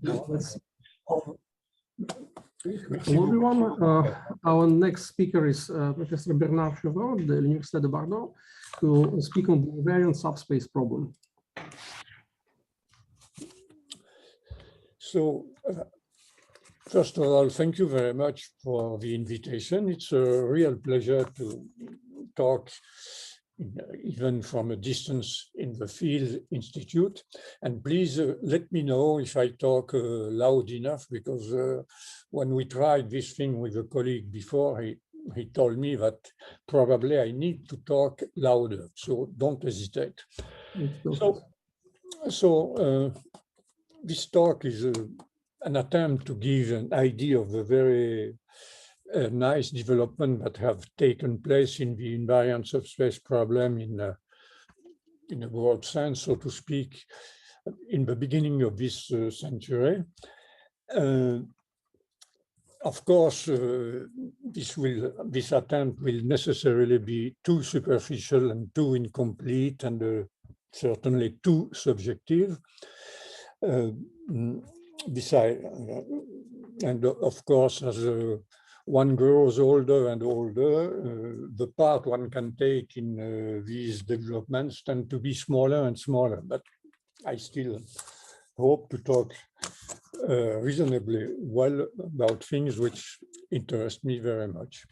Hello everyone, our next speaker is Professor Bernard Chevreau de l'Université de Bordeaux, who will speak on the invariant subspace problem. So, first of all, thank you very much for the invitation. It's a real pleasure to talk even from a distance in the Field Institute. And please let me know if I talk loud enough, because when we tried this thing with a colleague before, he told me that probably I need to talk louder, so don't hesitate. So this talk is an attempt to give an idea of the very nice development that have taken place in the invariant subspace problem in a broad sense, so to speak, in the beginning of this century. Of course, this attempt will necessarily be too superficial and too incomplete and certainly too subjective. Besides, and of course, as one grows older and older, the part one can take in these developments tend to be smaller and smaller. But I still hope to talk reasonably well about things which interest me very much.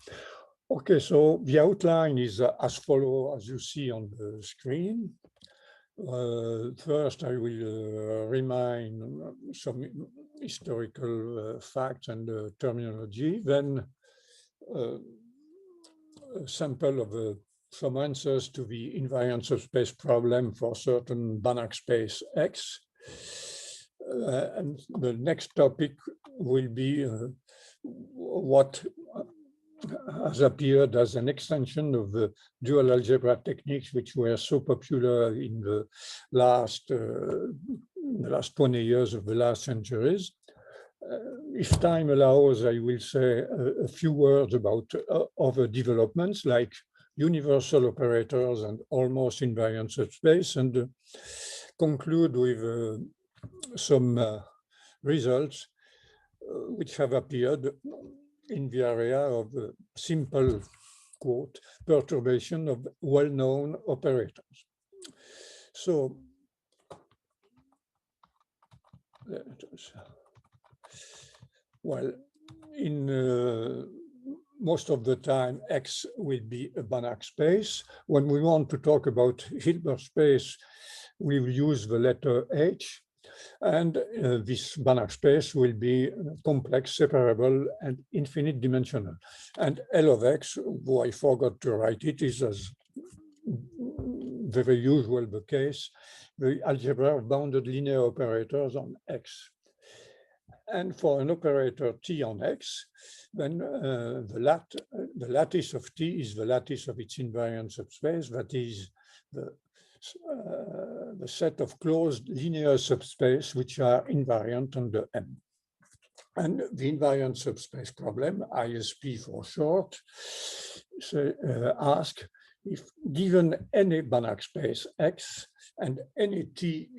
Okay, so the outline is as follows, as you see on the screen. First, I will remind some historical facts and terminology, then a sample of some answers to the invariant subspace problem for certain Banach space X. And the next topic will be what has appeared as an extension of the dual algebra techniques, which were so popular in the last 20 years of the last centuries. If time allows, I will say a few words about other developments like universal operators and almost invariant subspace, and conclude with some results which have appeared in the area of simple, quote, perturbation of well-known operators. So, well, in most of the time, X will be a Banach space. When we want to talk about Hilbert space, we will use the letter H. And this Banach space will be complex, separable, and infinite dimensional. And L of X, though I forgot to write it, is as very usual the case, the algebra of bounded linear operators on X. And for an operator T on X, then the lattice of T is the lattice of its invariant subspace, that is the set of closed linear subspace which are invariant under M. And the invariant subspace problem, ISP for short, asks if given any Banach space X and any T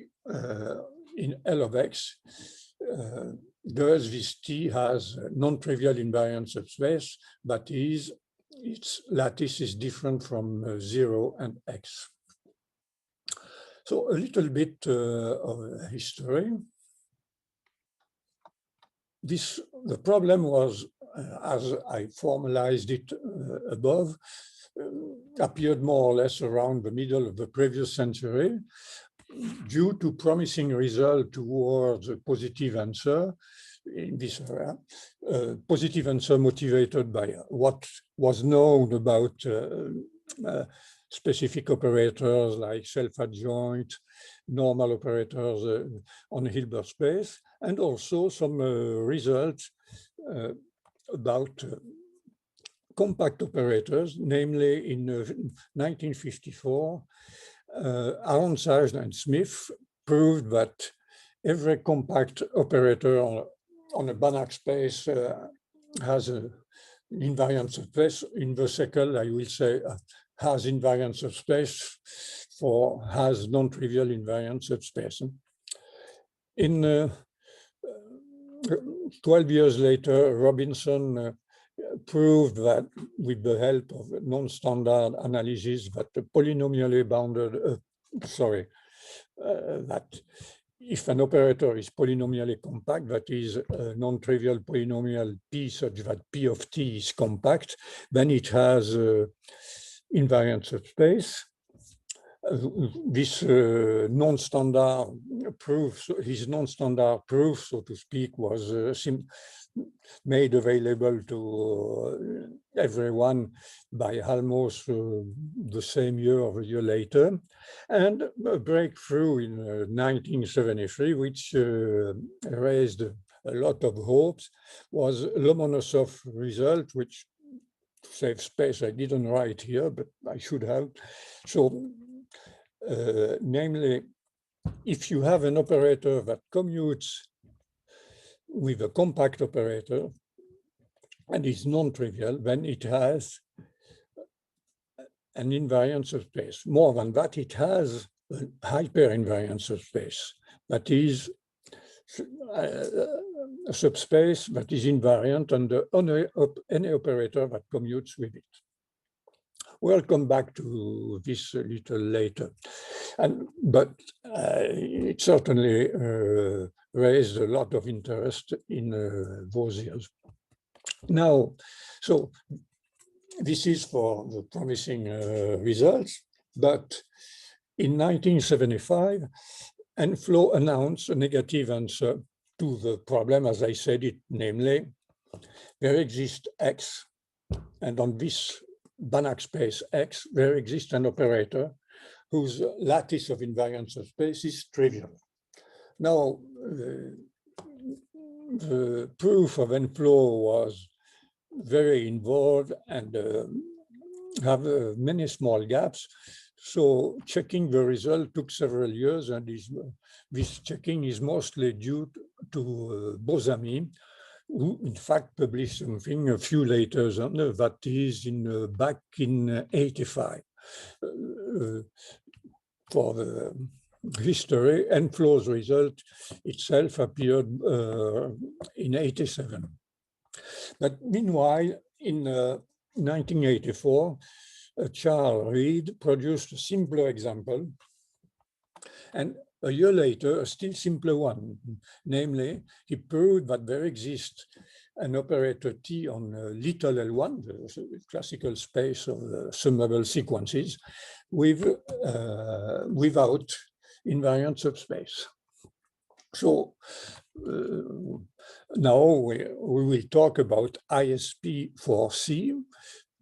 in L of X, does this T has non-trivial invariant subspace, that is, its lattice is different from 0 and X. So a little bit of history. The problem was, as I formalized it above, appeared more or less around the middle of the previous century, due to promising result towards a positive answer in this area. Positive answer motivated by what was known about specific operators like self-adjoint, normal operators on Hilbert space, and also some results about compact operators, namely in 1954, Aronsage and Smith proved that every compact operator on a Banach space has an invariant subspace. In the second, I will say has invariant subspace for has non-trivial invariant subspace. In 12 years later, Robinson proved that with the help of non-standard analysis that the polynomially bounded, that if an operator is polynomially compact, that is a non-trivial polynomial P such that P of T is compact, then it has invariant subspace. This non-standard proof, his non-standard proof, so to speak, was made available to everyone by almost the same year or a year later. And a breakthrough in 1973, which raised a lot of hopes, was Lomonosov result, which, to save space, I didn't write here, but I should have. So, namely, if you have an operator that commutes with a compact operator and is non-trivial, then it has an invariant subspace. More than that, it has a hyperinvariant subspace. That is a subspace that is invariant under any operator that commutes with it. We'll come back to this a little later. But it certainly raised a lot of interest in those years. Now, so this is for the promising results, but in 1975, Enflo announced a negative answer to the problem, as I said it, namely, there exists X, and on this Banach space X, there exists an operator whose lattice of invariant subspace is trivial. Now, the proof of Enflo was very involved and have many small gaps. So checking the result took several years, and this checking is mostly due to Bozami, who in fact published something a few later that is back in 85. For the history, Enflo's result itself appeared in 87. But meanwhile, in 1984, Charles Reed produced a simpler example, and a year later, a still simpler one. Namely, he proved that there exists an operator T on little L1, the classical space of summable sequences, without invariant subspace. So now we will talk about ISP for C,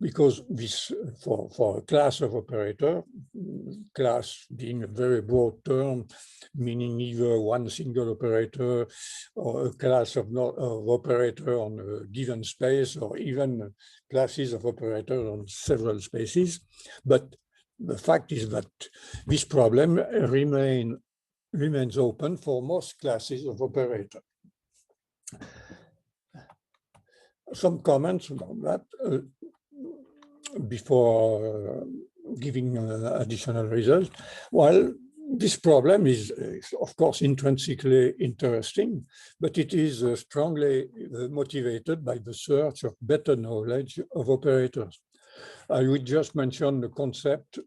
because this, for a class of operator, class being a very broad term, meaning either one single operator or a class of operator on a given space, or even classes of operators on several spaces. But the fact is that this problem remains open for most classes of operator. Some comments about that before giving additional results. Well, this problem is of course intrinsically interesting, but it is strongly motivated by the search of better knowledge of operators. I would just mention the concept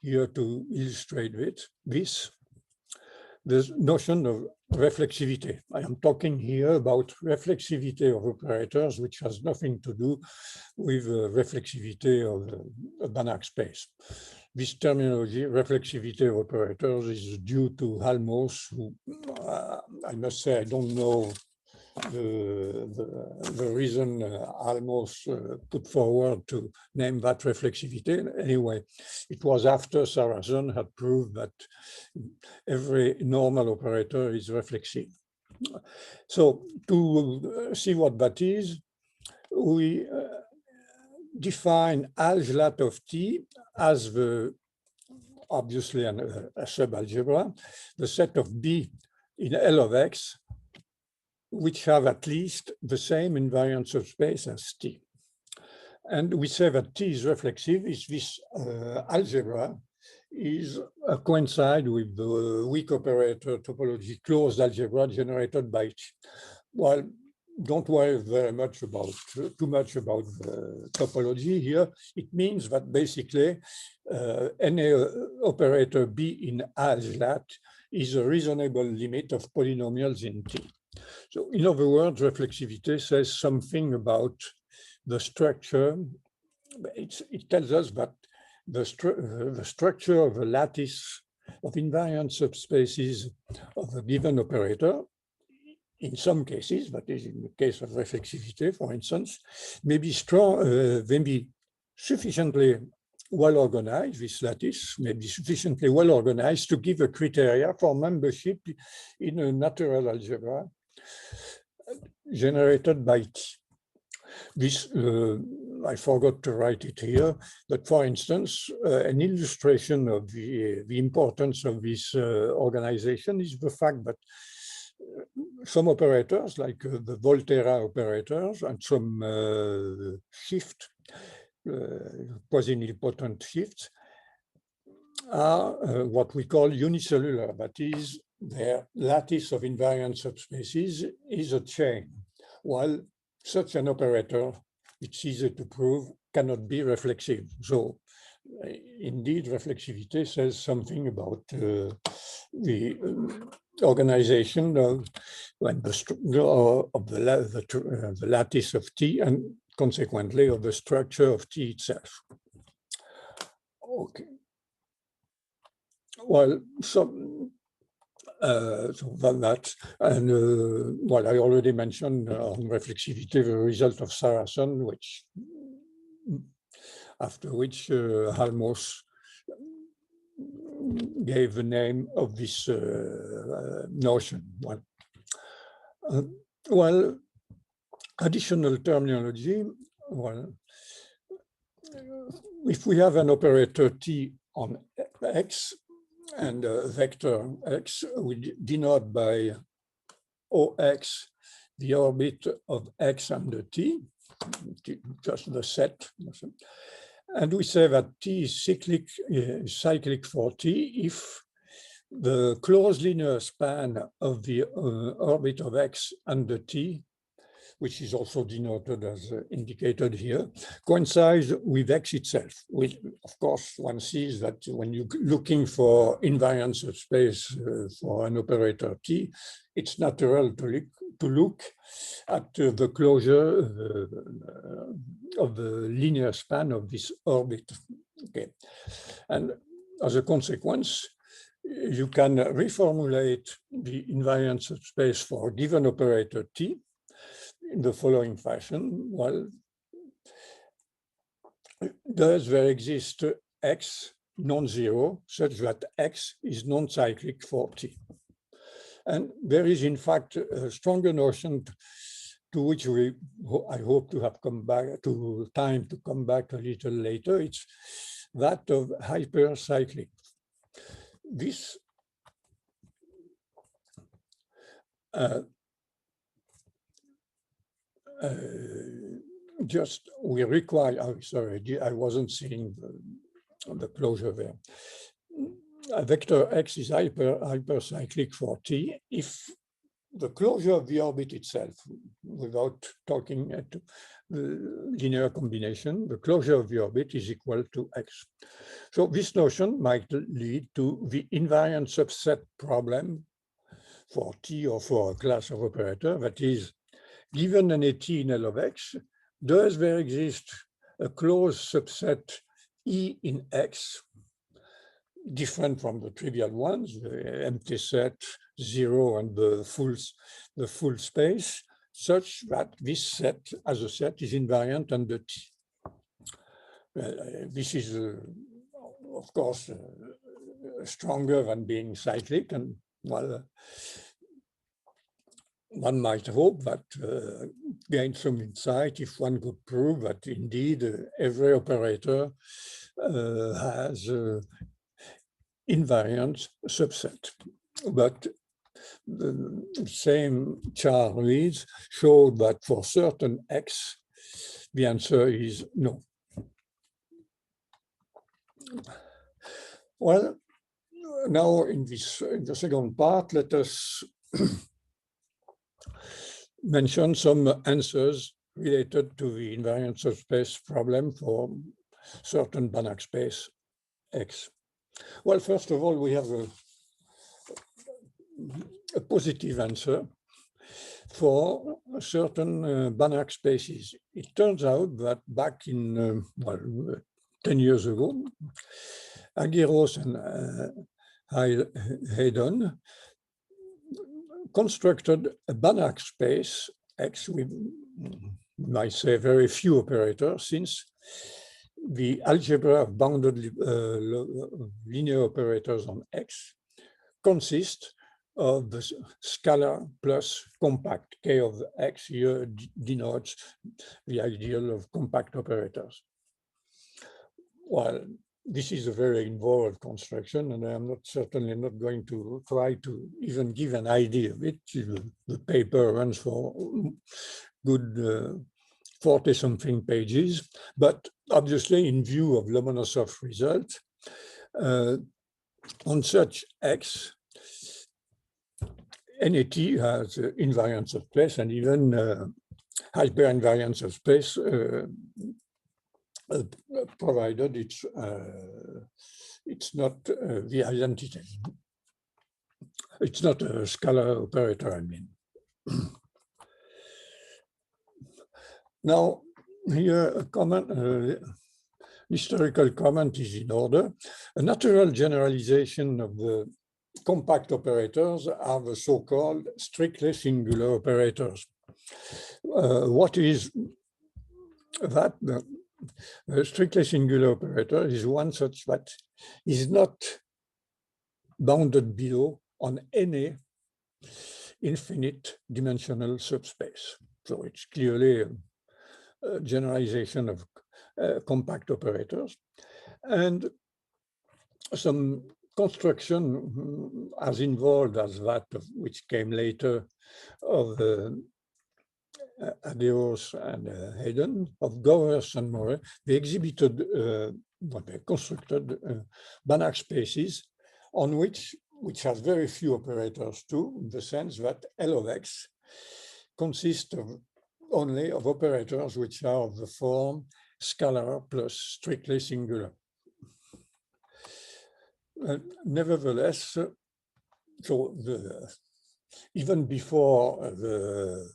here to illustrate this. The notion of reflexivity. I am talking here about reflexivity of operators, which has nothing to do with reflexivity of a Banach space. This terminology, reflexivity of operators, is due to Halmos, who I must say I don't know the reason Halmos put forward to name that reflexivity. Anyway, it was after Sarrazin had proved that every normal operator is reflexive. So to see what that is, we define alglat of T as obviously a subalgebra, the set of B in L of X, which have at least the same invariant subspace as T. And we say that T is reflexive if this algebra is coincide with the weak operator topology closed algebra generated by T. well, don't worry very much about too much about the topology here. It means that basically any operator B in ASLAT is a reasonable limit of polynomials in T. So in other words, reflexivity says something about the structure. It tells us that the structure of a lattice of invariant subspaces of a given operator, in some cases, that is in the case of reflexivity, for instance, may be strong, may be sufficiently well organized, this lattice may be sufficiently well organized to give a criteria for membership in a natural algebra generated by T. This, I forgot to write it here, but for instance, an illustration of the importance of this organization is the fact that some operators, like the Volterra operators and some shift, quasi-nilpotent shifts, are what we call unicellular. That is, their lattice of invariant subspaces is a chain, while such an operator, it's easy to prove, cannot be reflexive. So indeed, reflexivity says something about the organization of the lattice of T and consequently of the structure of T itself. Okay. Well, so that, and well, I already mentioned on reflexivity the result of Saracen, which after which Halmos gave the name of this notion. Well, additional terminology. Well, if we have an operator T on X, and vector X, we denote by OX the orbit of X under T, just the set. And we say that T is cyclic for T if the closed linear span of the orbit of X under T, which is also denoted as indicated here, coincides with X itself. Of course, one sees that when you're looking for invariant subspace for an operator T, it's natural to look at the closure of the linear span of this orbit. Okay. And as a consequence, you can reformulate the invariant subspace for a given operator T in the following fashion. Well, does there exist X non-zero such that X is non-cyclic for T? And there is, in fact, a stronger notion to which I hope to have come back to time to come back a little later. It's that of hypercyclic. This we require, oh, sorry, I wasn't seeing the closure there. A vector X is hypercyclic for T if the closure of the orbit itself, without talking at the linear combination, the closure of the orbit is equal to X. So this notion might lead to the invariant subset problem for T or for a class of operator, that is, given an AT in L of X, does there exist a closed subset E in X, different from the trivial ones, the empty set, zero, and the full space, such that this set as a set is invariant under T? This is, of course, stronger than being cyclic, and well, one might hope that gain some insight if one could prove that indeed every operator has invariant subset. But the same Charles showed that for certain X, the answer is no. Well, now in the second part, let us mention some answers related to the invariant subspace problem for certain Banach space X. Well, first of all, we have a positive answer for certain Banach spaces. It turns out that back in, 10 years ago, Aguirre and Hayden constructed a Banach space X with, might say, very few operators, since the algebra of bounded linear operators on X consists of the scalar plus compact. K of X here denotes the ideal of compact operators. Well, this is a very involved construction, and I'm certainly not going to try to even give an idea of it. The paper runs for good 40-something pages, but obviously in view of Lomonosov result, on such X, NAT has invariant subspace and even hyperinvariant subspace, provided it's not the identity. It's not a scalar operator, I mean. Now, here a comment, historical comment is in order. A natural generalization of the compact operators are the so-called strictly singular operators. What is that? A strictly singular operator is one such that is not bounded below on any infinite dimensional subspace. So it's clearly a generalization of compact operators. And some construction as involved as that of which came later of Adeos and Hayden, of Gowers and Moore, they exhibited, they constructed Banach spaces on which has very few operators too, in the sense that L of X consists only of operators which are of the form scalar plus strictly singular. Nevertheless, so even before the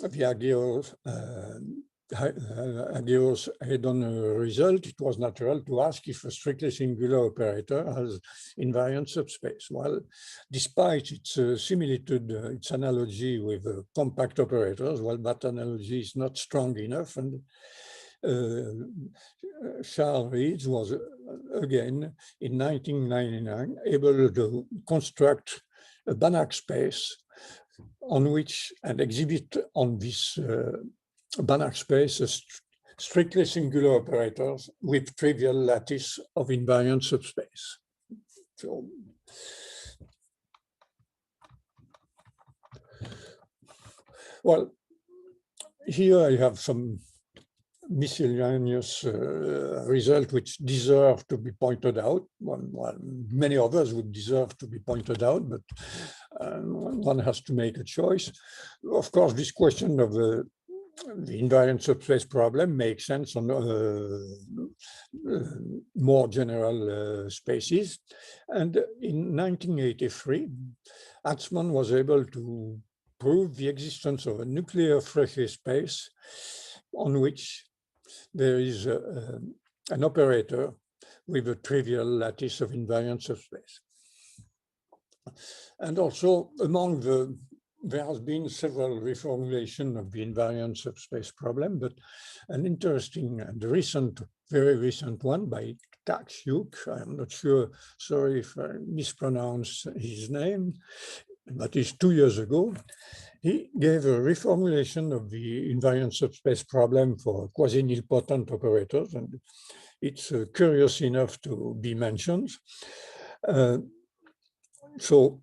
Aguirre-Hayden result, it was natural to ask if a strictly singular operator has invariant subspace. Well, despite its similitude, its analogy with compact operators, well, that analogy is not strong enough, and Charles Reeds was again in 1999 able to construct a Banach space on which and exhibit on this Banach space a strictly singular operators with trivial lattice of invariant subspace. So, well, here I have some miscellaneous result which deserve to be pointed out. Well, many others would deserve to be pointed out, but one has to make a choice. Of course, this question of the invariant subspace problem makes sense on more general spaces. And in 1983, Atzmann was able to prove the existence of a nuclear Frege space on which there is an operator with a trivial lattice of invariant subspace. And also among there has been several reformulations of the invariant subspace problem, but an interesting and very recent one by Taxiuk, I'm not sure, sorry if I mispronounce his name, but it's 2 years ago. He gave a reformulation of the invariant subspace problem for quasi-nilpotent operators, and it's curious enough to be mentioned. So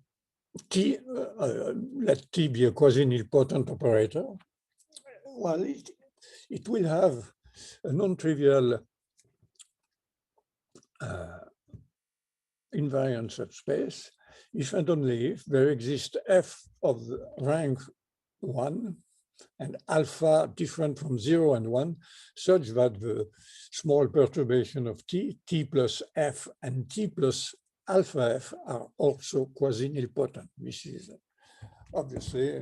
let T be a quasi-nilpotent operator. Well, it will have a non-trivial invariant subspace if and only if there exists f of rank 1 and alpha different from 0 and 1, such that the small perturbation of t plus f, and t plus alpha f are also quasi-nilpotent. This is obviously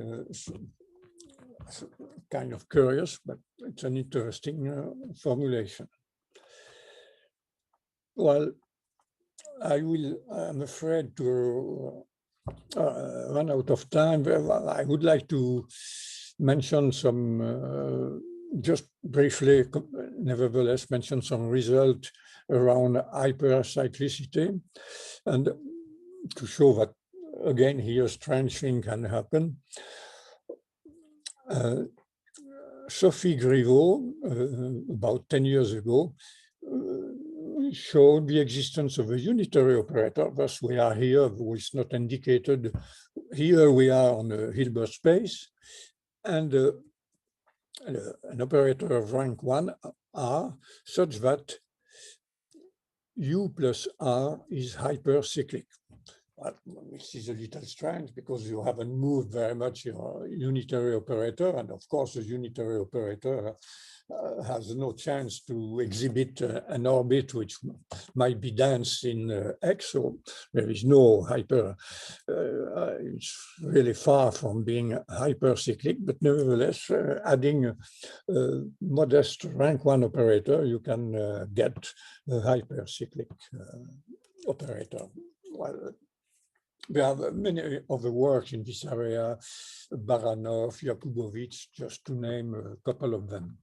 kind of curious, but it's an interesting formulation. Well, I'm afraid to run out of time. I would like to mention some, just briefly, nevertheless, mention some results around hypercyclicity, and to show that, again, here strange thing can happen. Sophie Griveau, about 10 years ago, showed the existence of a unitary operator. Thus, we are here, which is not indicated. Here we are on a Hilbert space, and an operator of rank 1, R, such that U plus R is hypercyclic. Which is a little strange because you haven't moved very much your unitary operator, and of course the unitary operator has no chance to exhibit an orbit which might be dense in X, so there is no hyper, it's really far from being hypercyclic, but nevertheless, adding a modest rank 1 operator, you can get a hypercyclic operator. Well, there are many other works in this area, Baranov, Jakubowicz, just to name a couple of them.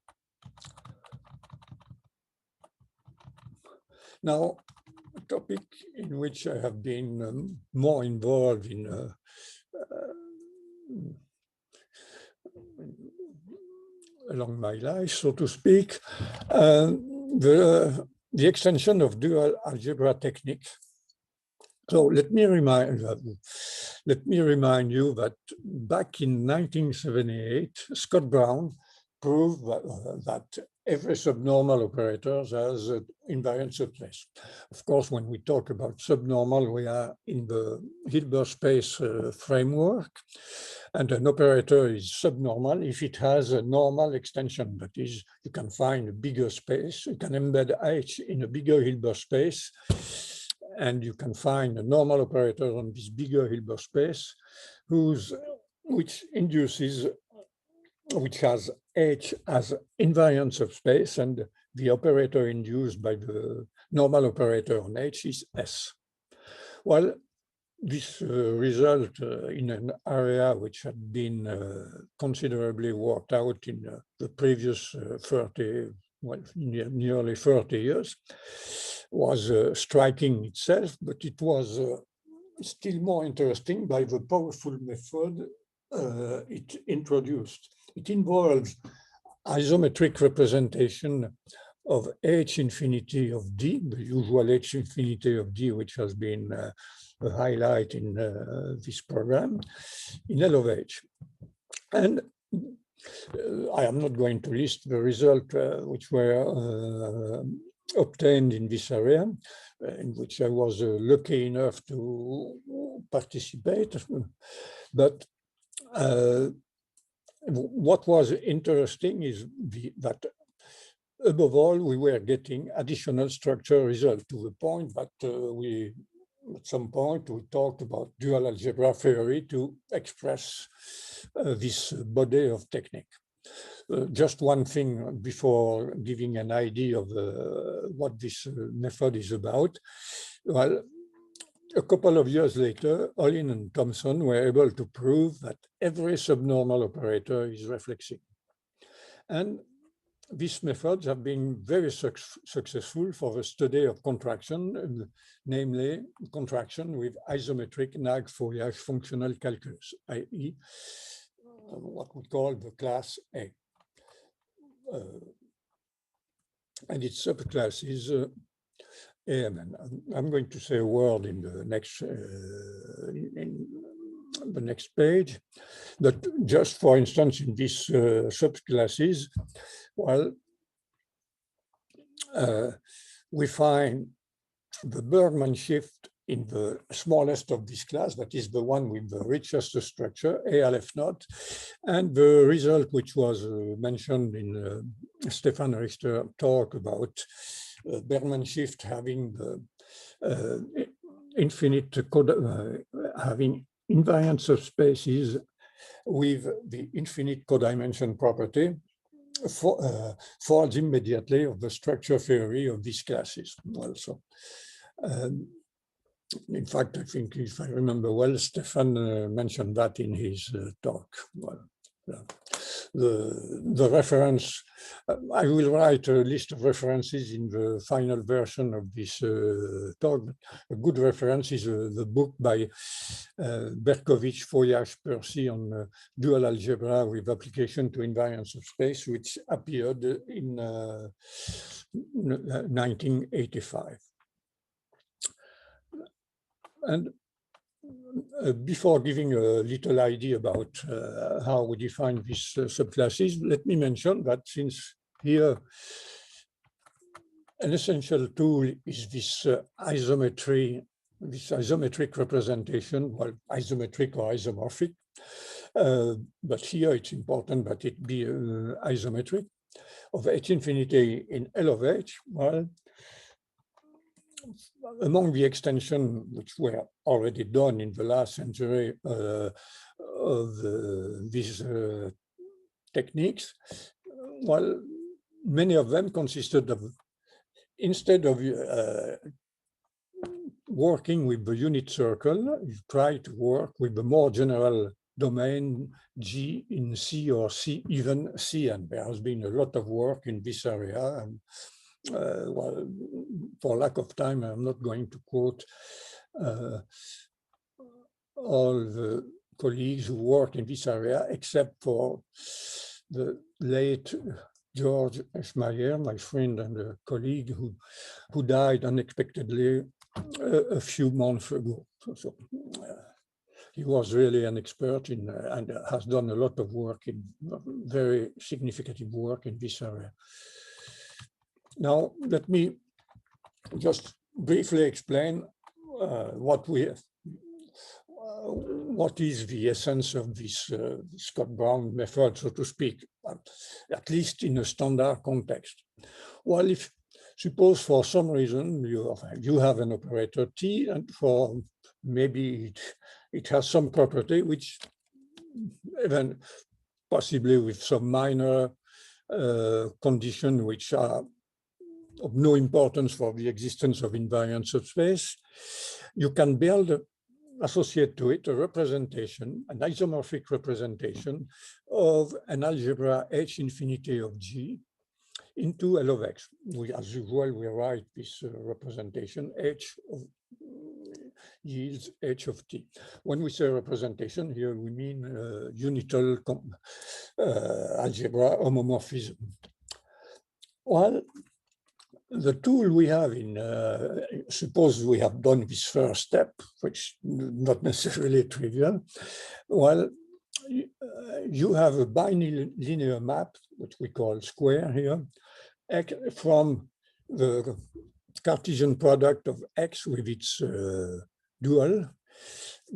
Now, a topic in which I have been more involved in along my life, so to speak, the extension of dual algebra technique. So let me remind you that back in 1978, Scott Brown proved that every subnormal operator has an invariant subspace. Of course, when we talk about subnormal, we are in the Hilbert space framework, and an operator is subnormal if it has a normal extension. That is, you can find a bigger space, you can embed H in a bigger Hilbert space, and you can find a normal operator on this bigger Hilbert space, which has H as invariant subspace, and the operator induced by the normal operator on H is S. Well, this result in an area which had been considerably worked out in the previous nearly 30 years, was striking itself, but it was still more interesting by the powerful method it introduced. It involves isometric representation of H infinity of D, the usual H infinity of D, which has been a highlight in this program, in L of H. And I am not going to list the result which were obtained in this area, in which I was lucky enough to participate. But what was interesting is that above all, we were getting additional structure results, to the point that at some point, we talked about dual algebra theory to express this body of technique. Just one thing before giving an idea of what this method is about. Well, a couple of years later, Olin and Thomson were able to prove that every subnormal operator is reflexive. And these methods have been very successful for the study of contraction, namely contraction with isometric Nag-Fourier functional calculus, i.e. what we call the class A. And its subclass is AMN. I'm going to say a word in the next page, but just for instance, in these subclasses, well, we find the Bergman shift in the smallest of this class, that is the one with the richest structure, ALF0, and the result which was mentioned in Stefan Richter's talk about Bergman shift having the infinite having invariant subspaces with the infinite codimension property falls immediately of the structure theory of these classes also. In fact, I think if I remember well, Stefan mentioned that in his talk. Well, the reference, I will write a list of references in the final version of this talk. A good reference is the book by Berkovich, Foyage, Percy on dual algebra with application to invariance of space, which appeared in 1985. And before giving a little idea about how we define these subclasses, let me mention that since here an essential tool is this isometric representation, well, isometric or isomorphic, but here it's important that it be isometric of H infinity in L of H. Well, among the extensions which were already done in the last century of these techniques, well, many of them consisted of, instead of working with the unit circle, you try to work with the more general domain G in C or C, even C, and there has been a lot of work in this area. And, well, for lack of time, I'm not going to quote all the colleagues who worked in this area, except for the late George Eschmeyer, my friend and a colleague who died unexpectedly a few months ago. So he was really an expert in and has done a lot of work, in very significant work in this area. Now, let me just briefly explain what is the essence of this Scott-Brown method, so to speak, at least in a standard context. Well, if suppose for some reason you have an operator T, and for maybe it has some property which even possibly with some minor condition which are of no importance for the existence of invariant subspace, you can build, associate to it a representation, an isomorphic representation of an algebra H infinity of G into L of X. As usual, we write this representation H of yields H of T. When we say representation here, we mean unital algebra homomorphism. Well, the tool we have in, suppose we have done this first step, which not necessarily trivial. Well, you have a bilinear map, which we call square here, from the Cartesian product of X with its dual,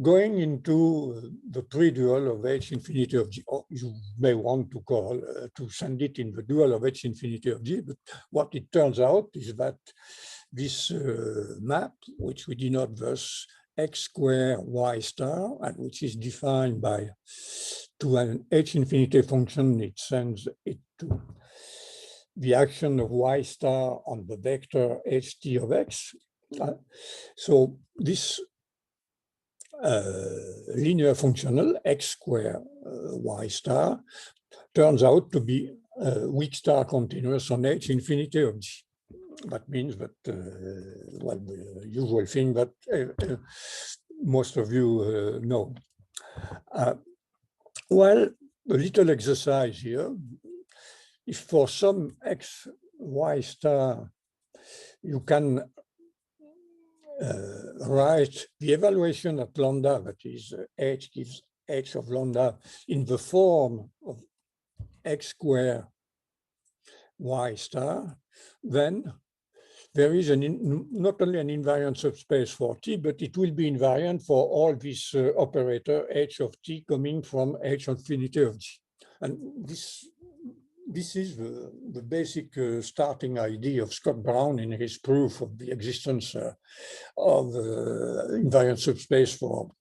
going into the pre-dual of H infinity of G, or you may want to call, to send it in the dual of H infinity of G, but what it turns out is that this map, which we denote thus X square Y star, and which is defined by, to an H infinity function, it sends it to the action of Y star on the vector HT of X. So this linear functional X square Y star turns out to be weak star continuous on H infinity of G. That means that, well, the usual thing that most of you know. Well, a little exercise here. If for some X Y star you can write the evaluation at lambda, that is H gives H of lambda in the form of X square Y star, then there is not only an invariant subspace for T, but it will be invariant for all this operator h of T coming from h infinity of G. And this is the basic starting idea of Scott Brown in his proof of the existence of invariant subspace for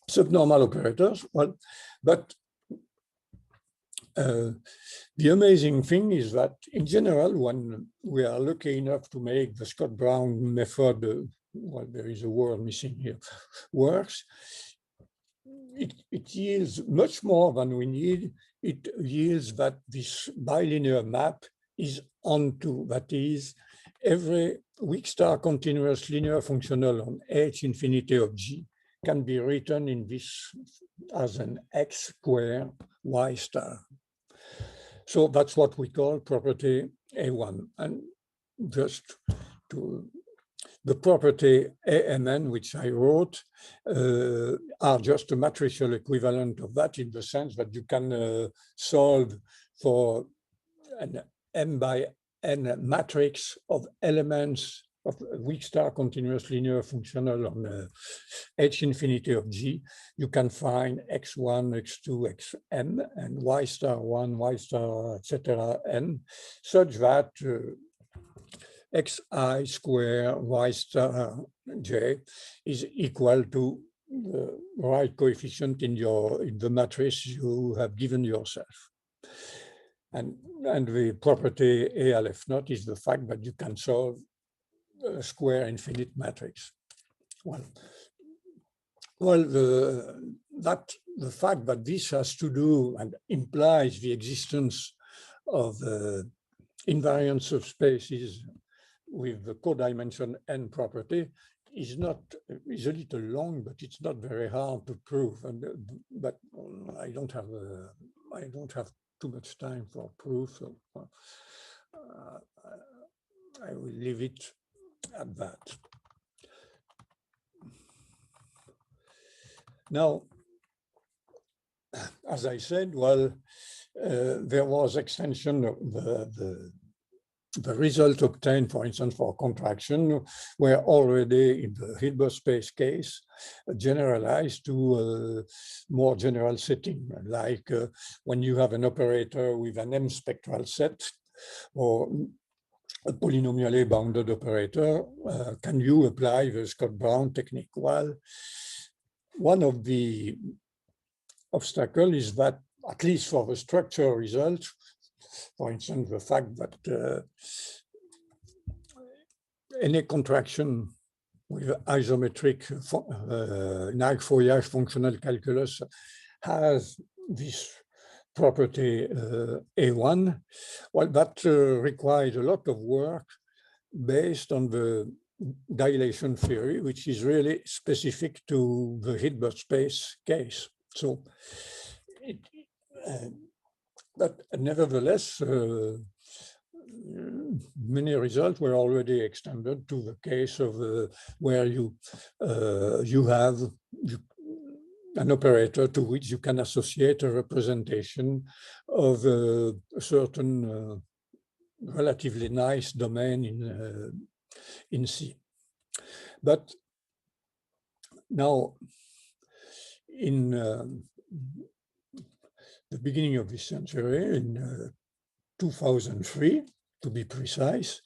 subnormal operators. Well, but the amazing thing is that in general, when we are lucky enough to make the Scott Brown method, well, there is a word missing here, works, it yields much more than we need. It yields that this bilinear map is onto, that is, every weak star continuous linear functional on h infinity of G can be written in this as an x square y star. So that's what we call property A1. And just to the property AMN, which I wrote, are just a matricial equivalent of that, in the sense that you can solve for an m by n matrix of elements of a weak star continuous linear functional on h infinity of G. You can find x1, x2, xm, and y star 1, y star, etc. n, such that xi square y star j is equal to the right coefficient in the matrix you have given yourself. And the property ALF naught is the fact that you can solve a square infinite matrix. Well, the fact that this has to do and implies the existence of invariant subspaces with the codimension n property is a little long, but it's not very hard to prove. And but I don't have too much time for proof, so I will leave it at that. Now, as I said, well, there was extension of the result obtained, for instance, for contraction, were already in the Hilbert space case generalized to a more general setting, like when you have an operator with an M spectral set or a polynomially bounded operator, can you apply the Scott-Brown technique? Well, one of the obstacles is that, at least for the structure result, for instance, the fact that any contraction with isometric Nag Fourier functional calculus has this property A1. Well, that requires a lot of work based on the dilation theory, which is really specific to the Hilbert space case. So, but nevertheless, many results were already extended to the case of where you have an operator to which you can associate a representation of a certain relatively nice domain in C. But now, in the beginning of this century, in 2003, to be precise,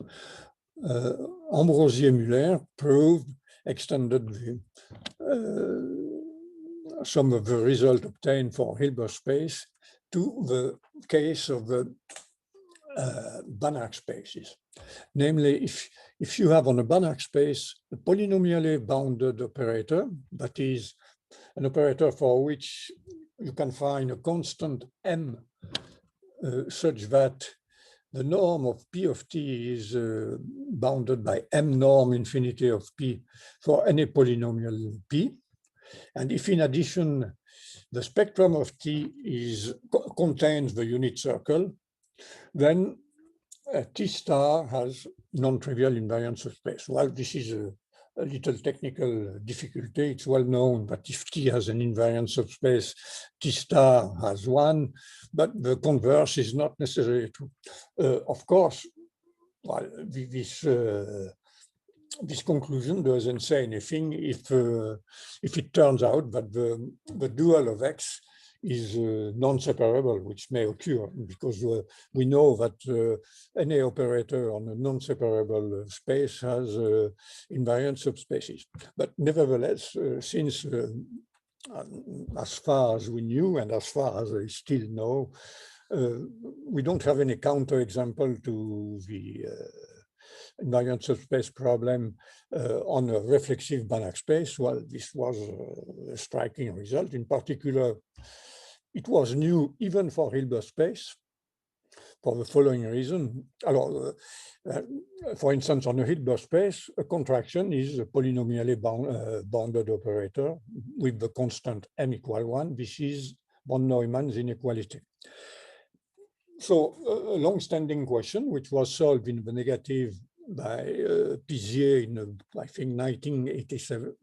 Ambrosier-Muller extended some of the results obtained for Hilbert space to the case of the Banach spaces. Namely, if you have on a Banach space a polynomially bounded operator, that is an operator for which you can find a constant m such that the norm of P of T is bounded by m norm infinity of P for any polynomial P. And if in addition the spectrum of T contains the unit circle, then T star has non-trivial invariant subspace. Well, this is a little technical difficulty. It's well known that if T has an invariant subspace, T star has one, but the converse is not necessarily true. Of course, well, this conclusion doesn't say anything if it turns out that the dual of X is non-separable, which may occur because we know that any operator on a non-separable space has invariant subspaces. But nevertheless, since as far as we knew and as far as I still know, we don't have any counterexample to the invariant subspace problem on a reflexive Banach space. Well, this was a striking result. In particular, it was new even for Hilbert space for the following reason. Alors, for instance, on a Hilbert space, a contraction is a polynomially bounded operator with the constant m equal 1. This is von Neumann's inequality. So a long-standing question, which was solved in the negative by Pizier in, I think, 1987,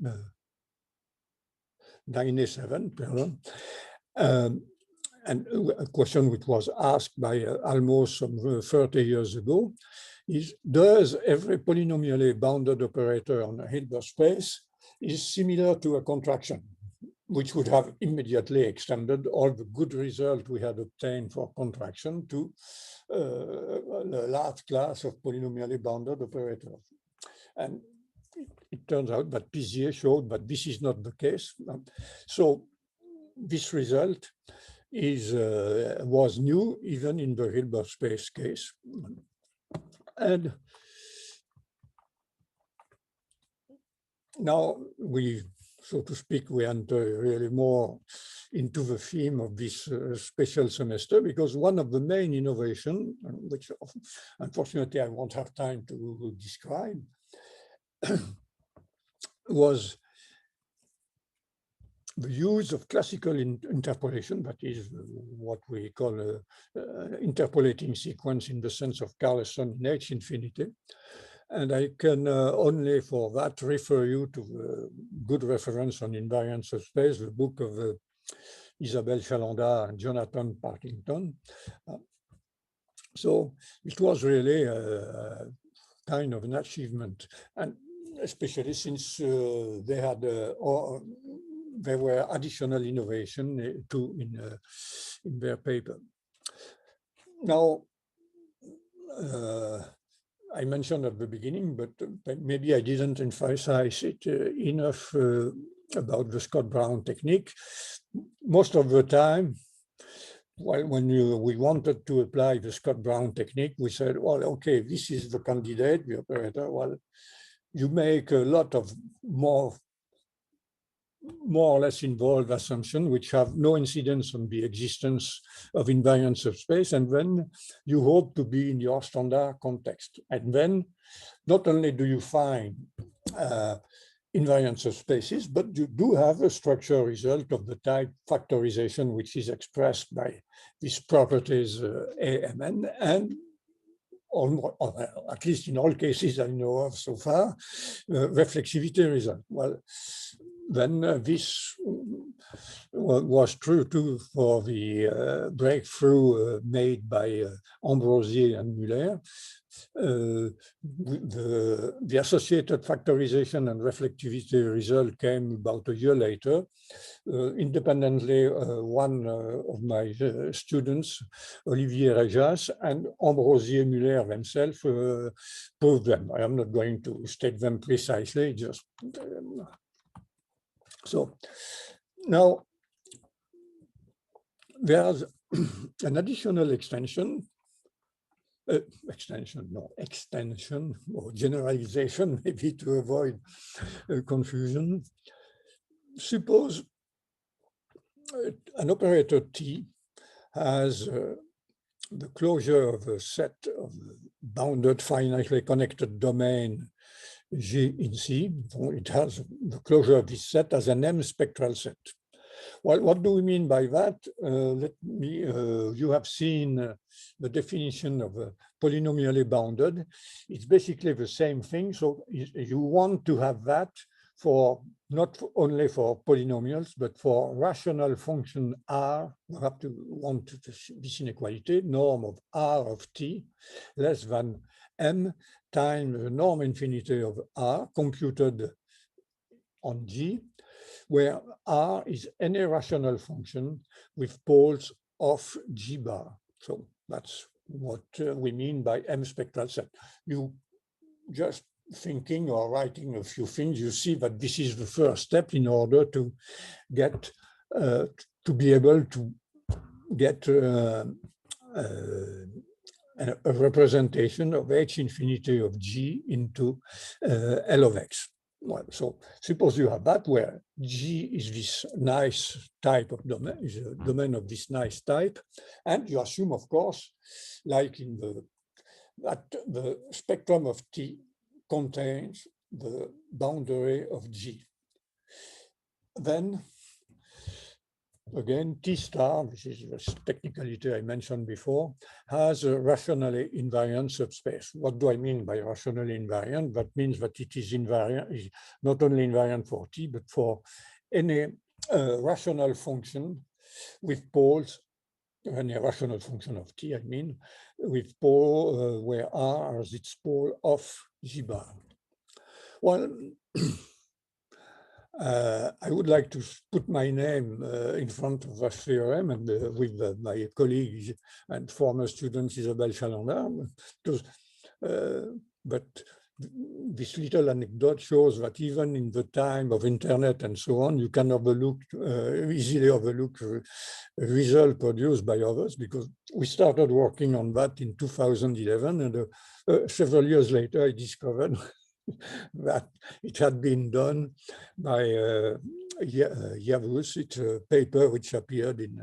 and a question which was asked by almost some 30 years ago is, does every polynomially bounded operator on a Hilbert space is similar to a contraction, which would have immediately extended all the good result we had obtained for contraction to a large class of polynomially bounded operators. And it turns out that Pizier showed that this is not the case. So this result was new even in the Hilbert space case. And now we, so to speak, we enter really more into the theme of this special semester, because one of the main innovations, which unfortunately I won't have time to describe, was the use of classical interpolation, that is what we call interpolating sequence in the sense of Carlson in H infinity. And I can only for that refer you to the good reference on invariant subspace, the book of Isabelle Chalanda and Jonathan Partington. So it was really kind of an achievement, and especially since they had there were additional innovation too in their paper. Now, I mentioned at the beginning, but maybe I didn't emphasize it enough about the Scott-Brown technique. Most of the time, when we wanted to apply the Scott-Brown technique, we said, well, okay, this is the candidate, the operator. Well, you make a lot of more or less involved assumptions which have no incidence on the existence of invariant subspace, and then you hope to be in your standard context. And then not only do you find invariant subspaces, but you do have a structure result of the type factorization, which is expressed by these properties AMN, and at least in all cases I know of so far, reflexivity result. Well, then this was true too for the breakthrough made by Ambrosi and Muller. The associated factorization and reflectivity result came about a year later. Independently, one of my students, Olivier Rejas, and Ambrosi and Muller themselves proved them. I am not going to state them precisely, just so. Now, there's an additional extension or generalization, maybe to avoid confusion. Suppose an operator T has the closure of a set of bounded finitely connected domain G in C. It has the closure of this set as an M spectral set. Well, what do we mean by that? You have seen the definition of polynomially bounded. It's basically the same thing. So you want to have that for not only for polynomials, but for rational function R. We have to want this inequality, norm of R of t less than m times the norm infinity of R computed on G, where R is any rational function with poles of G bar. So that's what we mean by M spectral set. You just thinking or writing a few things, you see that this is the first step in order to get, to be able to get a representation of H infinity of G into L of X. Well, so suppose you have that where G is this nice type of domain, is a domain of this nice type, and you assume, of course, like in that the spectrum of T contains the boundary of G. Then, again, T star, which is the technicality I mentioned before, has a rationally invariant subspace. What do I mean by rationally invariant? That means that it is invariant, is not only invariant for T, but for any rational function with poles, any rational function of T, I mean, with pole where R is its pole of G bar. Well, I would like to put my name in front of that theorem and with my colleague and former student Isabelle Chalandard, but this little anecdote shows that even in the time of internet and so on, you can overlook, easily overlook a result produced by others, because we started working on that in 2011, and several years later, I discovered that it had been done by Yavuz. It's a paper which appeared in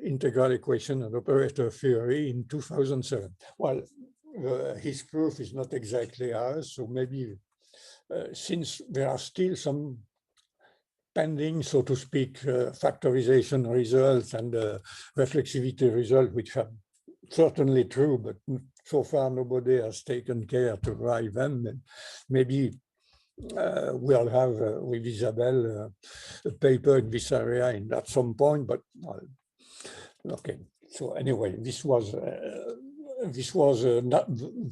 Integral Equation and Operator Theory in 2007. Well, his proof is not exactly ours, so maybe since there are still some pending, so to speak, factorization results and reflexivity results, which are certainly true, but so far nobody has taken care to write them. And maybe we'll have with Isabelle a paper in this area at some point, but okay. So anyway, this was not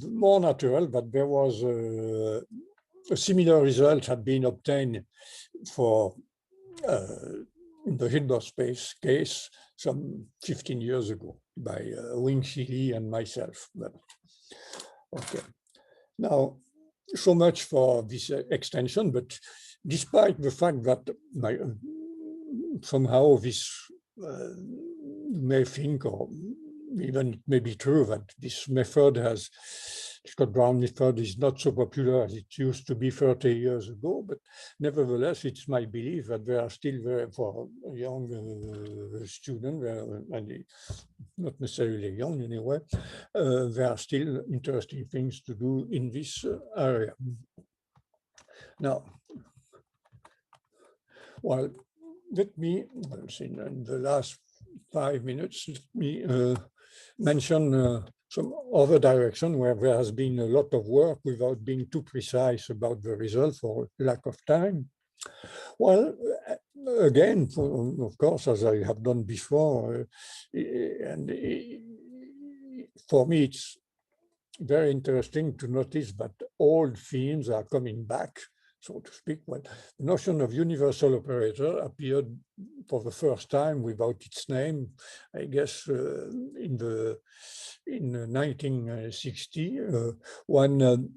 more natural, but there was a similar result had been obtained for in the Hilbert space case some 15 years ago by Wing-Chi Lee and myself. But, okay. Now, so much for this extension, but despite the fact that somehow this may think, or even it may be true, that this method has, Scott-Brown method is not so popular as it used to be 30 years ago, but nevertheless, it's my belief that there are still, for a young student, and not necessarily young anyway, there are still interesting things to do in this area. Now, well, let me, in the last 5 minutes, let me mention some other direction where there has been a lot of work without being too precise about the result for lack of time. Well, again, of course, as I have done before, and for me, it's very interesting to notice that old themes are coming back, so to speak. Well, the notion of universal operator appeared for the first time without its name, I guess, in 1960, when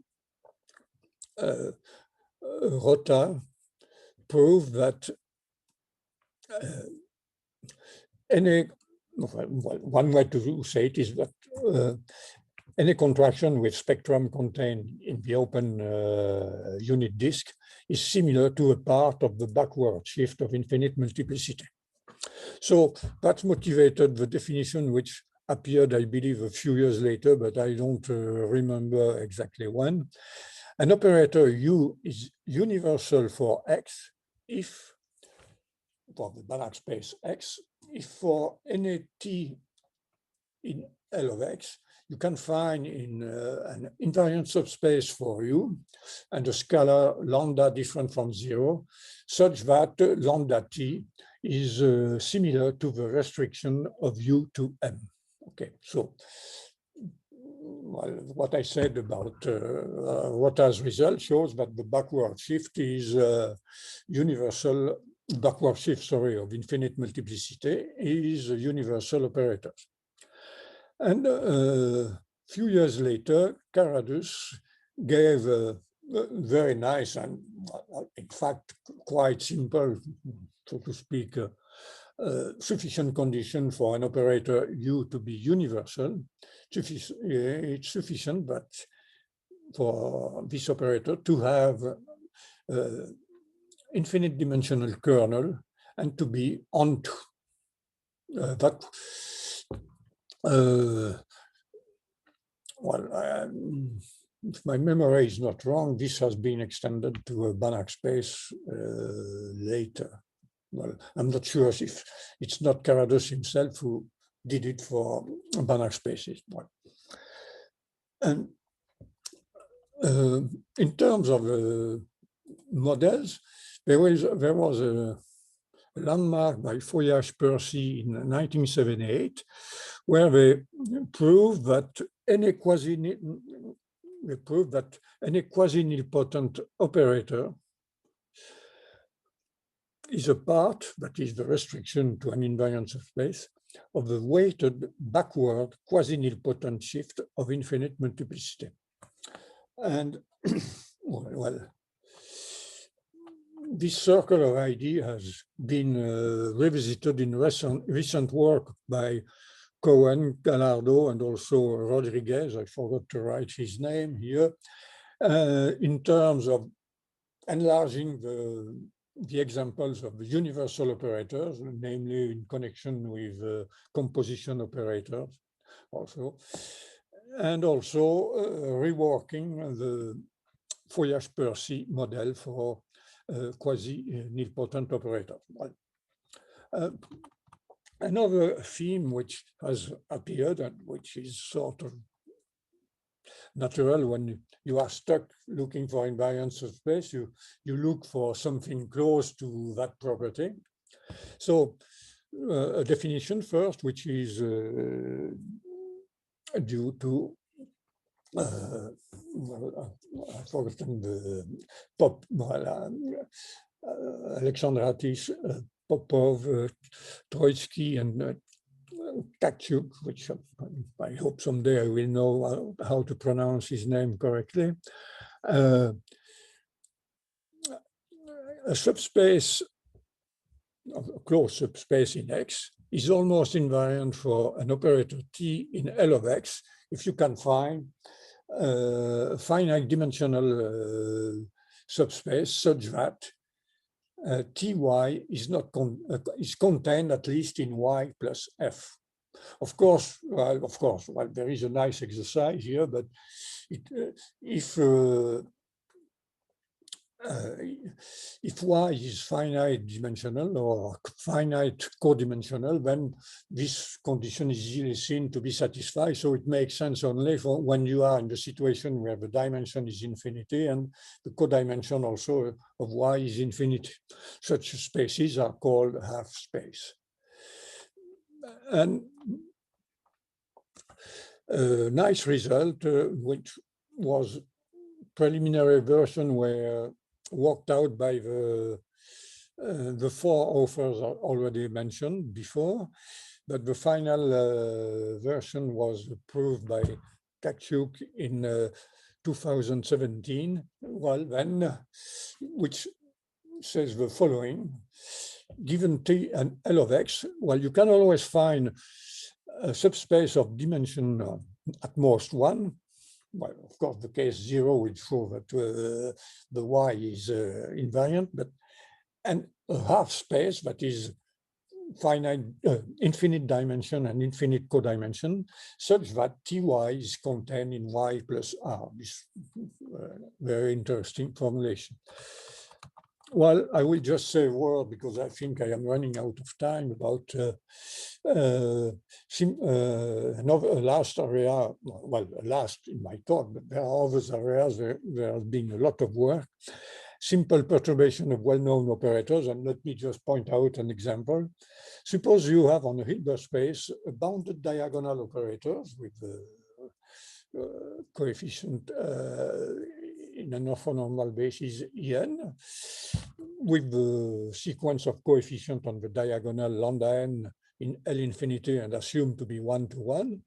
Rota proved that one way to say it is that any contraction with spectrum contained in the open unit disk is similar to a part of the backward shift of infinite multiplicity. So that motivated the definition which appeared, I believe, a few years later, but I don't remember exactly when. An operator U is universal for X if, for the Banach space X, if for any T in L of X, you can find in an invariant subspace for U and a scalar lambda different from 0, such that lambda t is similar to the restriction of U to M. Okay, so well, what I said about Rota's result shows that the backward shift is universal. Backward shift, sorry, of infinite multiplicity is a universal operator. And a few years later, Caradus gave a very nice and, in fact, quite simple, so to speak, sufficient condition for an operator U to be universal. It's sufficient, but for this operator to have infinite dimensional kernel and to be onto that. Well, if my memory is not wrong, this has been extended to a Banach space later. Well, I'm not sure if it's not Caradus himself who did it for Banach spaces. Well, and in terms of models, there was a landmark by Foyage-Percy in 1978, where they proved that any quasi-nilpotent operator is a part, that is the restriction to an invariant subspace, of the weighted backward quasi-nilpotent shift of infinite multiplicity. And well, this circular idea has been revisited in recent work by Cohen, Gallardo, and also Rodriguez. I forgot to write his name here, in terms of enlarging the examples of the universal operators, namely in connection with composition operators also, and also reworking the Foyage-Percy model for quasi-nilpotent operators. Another theme which has appeared and which is sort of natural when you are stuck looking for invariant subspace, you look for something close to that property. So a definition first, which is due to I've forgotten the Alexandratis, Popov, Troitsky, and Tkachuk, which I hope someday I will know how to pronounce his name correctly. A subspace, a closed subspace in X, is almost invariant for an operator T in L of X if you can find finite dimensional subspace such that Ty is contained at least in Y plus F. Of course, there is a nice exercise here, but if Y is finite dimensional or finite codimensional, then this condition is easily seen to be satisfied. So it makes sense only for when you are in the situation where the dimension is infinity and the codimension also of Y is infinity. Such spaces are called half-space. And a nice result, which was preliminary version were worked out by the four authors already mentioned before, but the final version was approved by Tkachuk in 2017. Well, then, which says the following: given T and L of X, well, you can always find a subspace of dimension at most 1. Well, of course, the case 0 will show that the Y is invariant, and a half space that is finite, infinite dimension and infinite codimension, such that Ty is contained in Y plus R. This very interesting formulation. Well, I will just say a word because I think I am running out of time about another last area, well, last in my talk, but there are other areas where there has been a lot of work. Simple perturbation of well-known operators, and let me just point out an example. Suppose you have on a Hilbert space bounded diagonal operators with coefficient in an orthonormal basis En, with the sequence of coefficient on the diagonal lambda n in L infinity and assumed to be 1 to 1,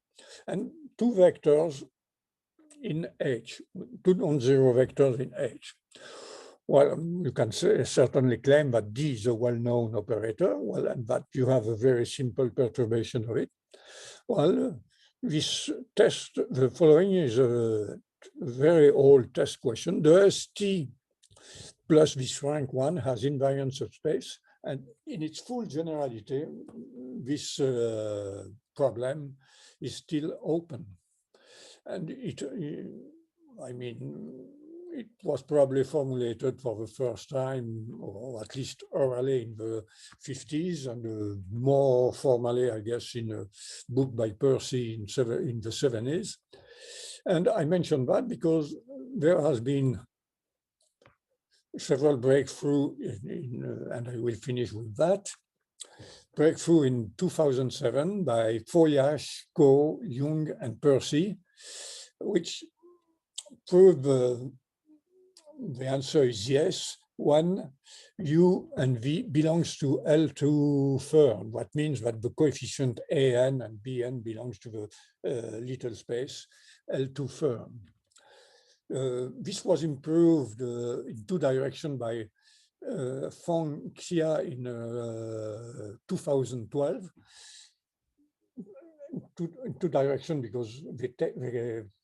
and two vectors in H, two non-zero vectors in H. Well, you can certainly claim that D is a well-known operator, well, and that you have a very simple perturbation of it. Well, this test, the following is a very old test question. Does T plus this rank 1 has invariant subspace? And in its full generality, this problem is still open. And it was probably formulated for the first time, or at least orally in the 50s, and more formally, I guess, in a book by Percy in the 70s. And I mention that because there has been several breakthroughs, and I will finish with that. Breakthrough in 2007 by Foyash, Coe, Jung, and Percy, which proved the answer is yes, when U and V belongs to L2 firm. That means that the coefficient AN and BN belongs to the little space L2 firm. This was improved in two directions by Feng Xia in 2012. In two directions because they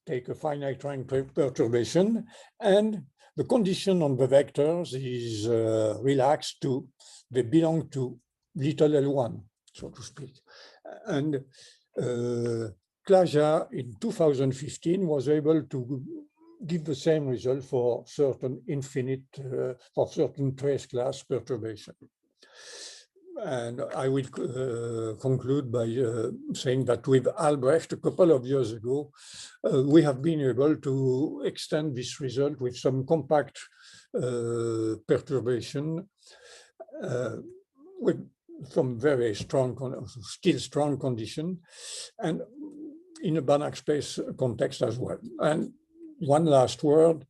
take a finite rank perturbation, and the condition on the vectors is relaxed to, they belong to little L1, so to speak. And Klaja in 2015 was able to give the same result for certain for certain trace class perturbation. And I will conclude by saying that with Albrecht, a couple of years ago, we have been able to extend this result with some compact perturbation with some very strong, still strong condition, and in a Banach space context as well. And one last word.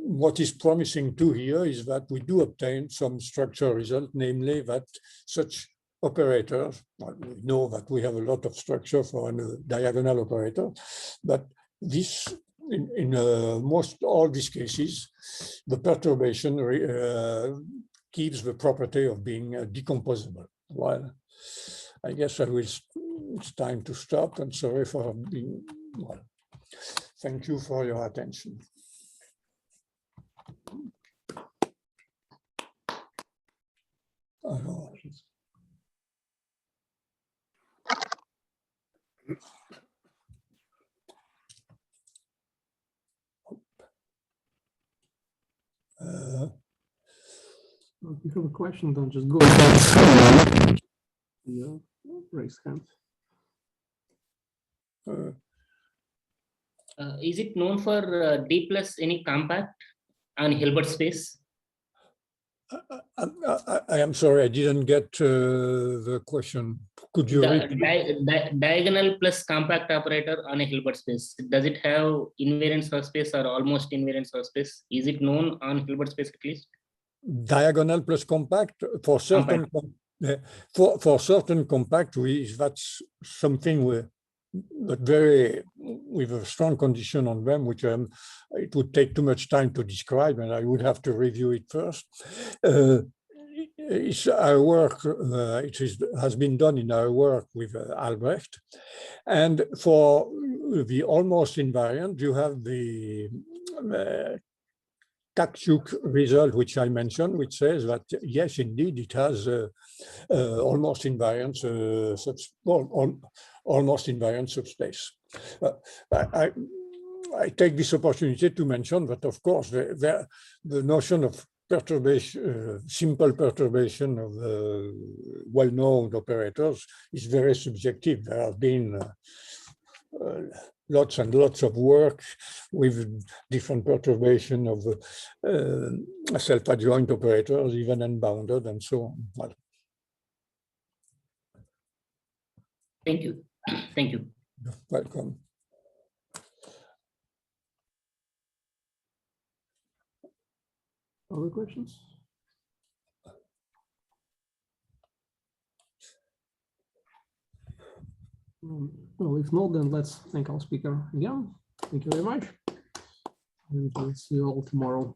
What is promising too here is that we do obtain some structural result, namely that such operators, well, we know that we have a lot of structure for a diagonal operator, but this, in most all these cases, the perturbation keeps the property of being decomposable. Well, I guess it's time to stop, and sorry for being, well, thank you for your attention. If you have a question, don't just go ahead. Yeah, raise hand. Is it known for D plus any compact on Hilbert space? I am sorry, I didn't get the question. Could you repeat? Diagonal plus compact operator on a Hilbert space. Does it have invariant subspace or almost invariant subspace? Is it known on Hilbert space at least? Diagonal plus compact for certain for certain compact, that's something but with a strong condition on them, which it would take too much time to describe, and I would have to review it first. It's our work, has been done in our work with Albrecht. And for the almost invariant, you have the Kakchuk result, which I mentioned, which says that, yes, indeed, it has almost invariant almost invariant subspace. I take this opportunity to mention that, of course, the notion of perturbation, simple perturbation of well-known operators is very subjective. There have been lots and lots of work with different perturbation of self-adjoint operators, even unbounded, and so on. Well, Thank you. Thank you. you're welcome. Other questions? Well, if not, then let's thank our speaker again. Thank you very much. And we'll see you all tomorrow.